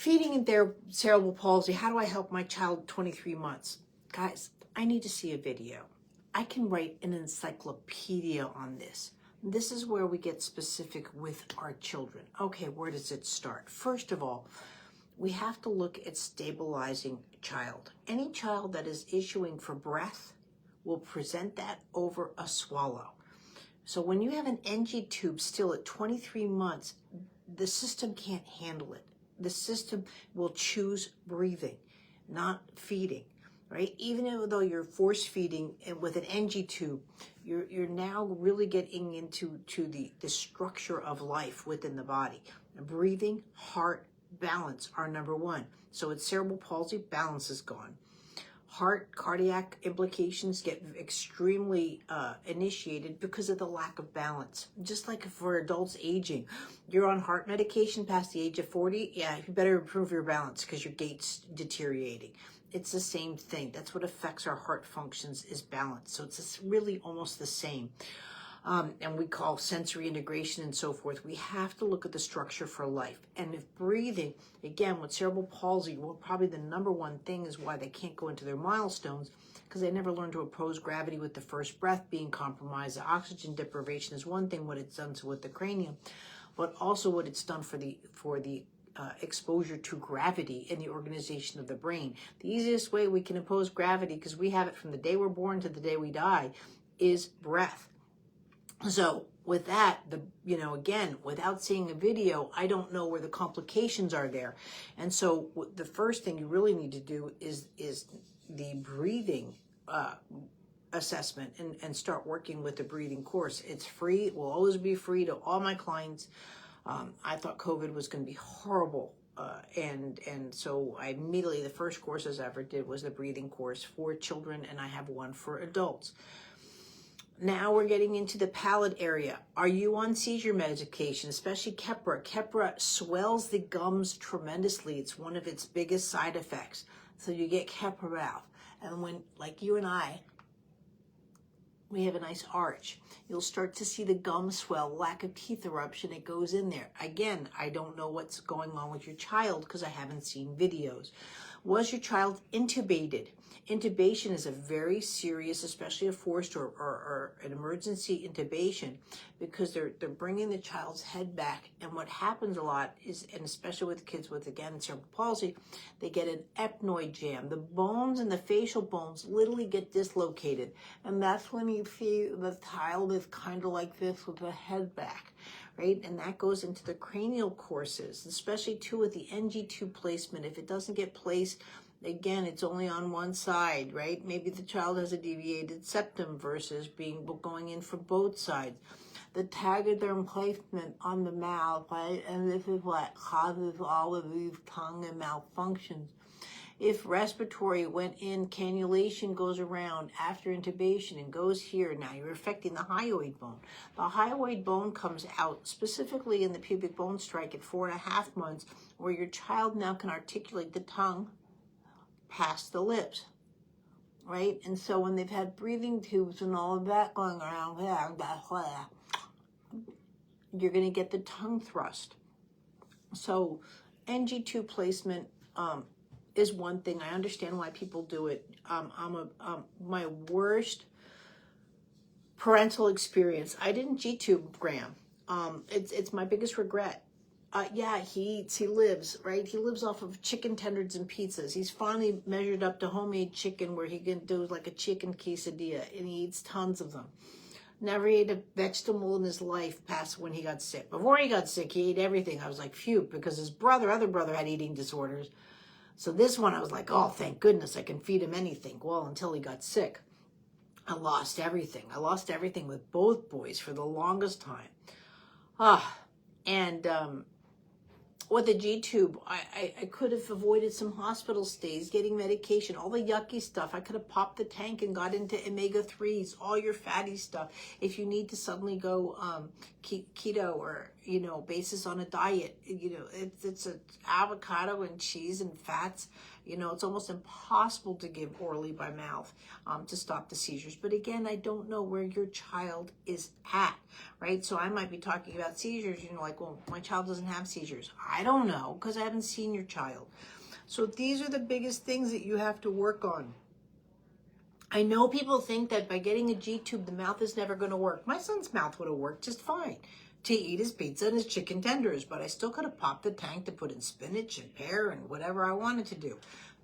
Feeding in their cerebral palsy, how do I help my child 23 months? Guys, I need to see a video. I can write an encyclopedia on this. This is where we get specific with our children. Okay, where does it start? First of all, we have to look at stabilizing a child. Any child that is issuing for breath will present that over a swallow. So when you have an NG tube still at 23 months, the system can't handle it. The system will choose breathing, not feeding, right? Even though you're force feeding and with an NG tube, you're now really getting into the structure of life within the body. Breathing, heart, balance are number one. So with cerebral palsy, balance is gone. Heart, cardiac implications get extremely initiated because of the lack of balance. Just like for adults aging, you're on heart medication past the age of 40, yeah, you better improve your balance because your gait's deteriorating. It's the same thing. That's what affects our heart functions is balance. So it's really almost the same. And we call sensory integration and so forth. We have to look at the structure for life. And if breathing, again, with cerebral palsy, well, probably the number one thing is why they can't go into their milestones, because they never learn to oppose gravity with the first breath being compromised. The oxygen deprivation is one thing, what it's done with the cranium, but also what it's done for the exposure to gravity in the organization of the brain. The easiest way we can oppose gravity, because we have it from the day we're born to the day we die, is breath. So with that, again, without seeing a video, I don't know where the complications are there. And so the first thing you really need to do is the breathing assessment and start working with the breathing course. It's free. It will always be free to all my clients. I thought COVID was going to be horrible. And so I immediately, the first courses I ever did was the breathing course for children, and I have one for adults. Now we're getting into the palate area. Are you on seizure medication, especially Keppra? Keppra swells the gums tremendously. It's one of its biggest side effects. So you get Keppra mouth. And when, like you and I, we have a nice arch, you'll start to see the gums swell, lack of teeth eruption, it goes in there. Again, I don't know what's going on with your child because I haven't seen videos. Was your child intubated? Intubation is a very serious, especially a forced or an emergency intubation, because they're bringing the child's head back. And what happens a lot is, and especially with kids with, again, cerebral palsy, they get an ethmoid jam. The bones and the facial bones literally get dislocated. And that's when you see the child is kind of like this with the head back, right? And that goes into the cranial courses, especially too with the NG tube placement. If it doesn't get placed, again, it's only on one side, right? Maybe the child has a deviated septum versus going in for both sides. The tegaderm placement on the mouth, right? And this is what causes all of these tongue and mouth functions. If respiratory went in, cannulation goes around after intubation and goes here. Now you're affecting the hyoid bone. The hyoid bone comes out specifically in the pubic bone strike at 4.5 months, where your child now can articulate the tongue past the lips, right? And so when they've had breathing tubes and all of that going around, you're going to get the tongue thrust. So NG tube placement is one thing. I understand why people do it. My worst parental experience, I didn't G-tube Graham. It's my biggest regret. Yeah, he eats, he lives, right? He lives off of chicken tenders and pizzas. He's finally measured up to homemade chicken where he can do like a chicken quesadilla, and he eats tons of them. Never ate a vegetable in his life past when he got sick. Before he got sick, he ate everything. I was like, phew, because his other brother had eating disorders. So this one, I was like, oh, thank goodness I can feed him anything. Well, until he got sick, I lost everything. I lost everything with both boys for the longest time. With the G-tube, I could have avoided some hospital stays, getting medication, all the yucky stuff. I could have popped the tank and got into omega-3s, all your fatty stuff. If you need to suddenly go keto or basis on a diet. It's a avocado and cheese and fats. It's almost impossible to give orally by mouth to stop the seizures. But again, I don't know where your child is at, right? So I might be talking about seizures, like, well, my child doesn't have seizures. I don't know because I haven't seen your child. So these are the biggest things that you have to work on. I know people think that by getting a G-tube, the mouth is never going to work. My son's mouth would have worked just fine to eat his pizza and his chicken tenders, but I still could have popped the tank to put in spinach and pear and whatever I wanted to do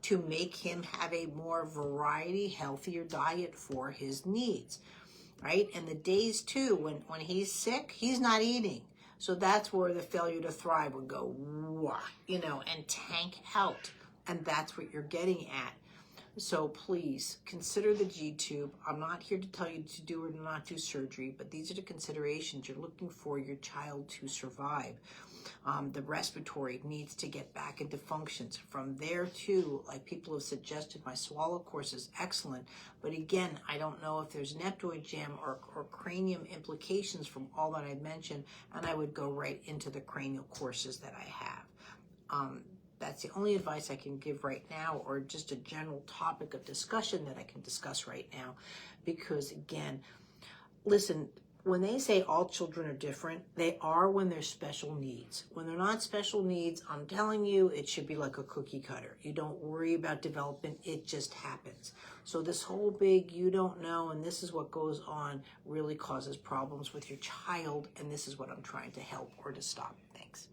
to make him have a more variety, healthier diet for his needs, right? And the days too, when he's sick, he's not eating. So that's where the failure to thrive would go, wah, and tank out. And that's what you're getting at. So please consider the G-tube. I'm not here to tell you to do or not do surgery, but these are the considerations you're looking for your child to survive. The respiratory needs to get back into functions. From there too, like people have suggested, my swallow course is excellent. But again, I don't know if there's an eptoid jam or cranium implications from all that I mentioned, and I would go right into the cranial courses that I have. That's the only advice I can give right now, or just a general topic of discussion that I can discuss right now. Because again, listen, when they say all children are different, they are when they're special needs. When they're not special needs, I'm telling you, it should be like a cookie cutter. You don't worry about development, it just happens. So this whole big, you don't know, and this is what goes on, really causes problems with your child, and this is what I'm trying to help or to stop. Thanks.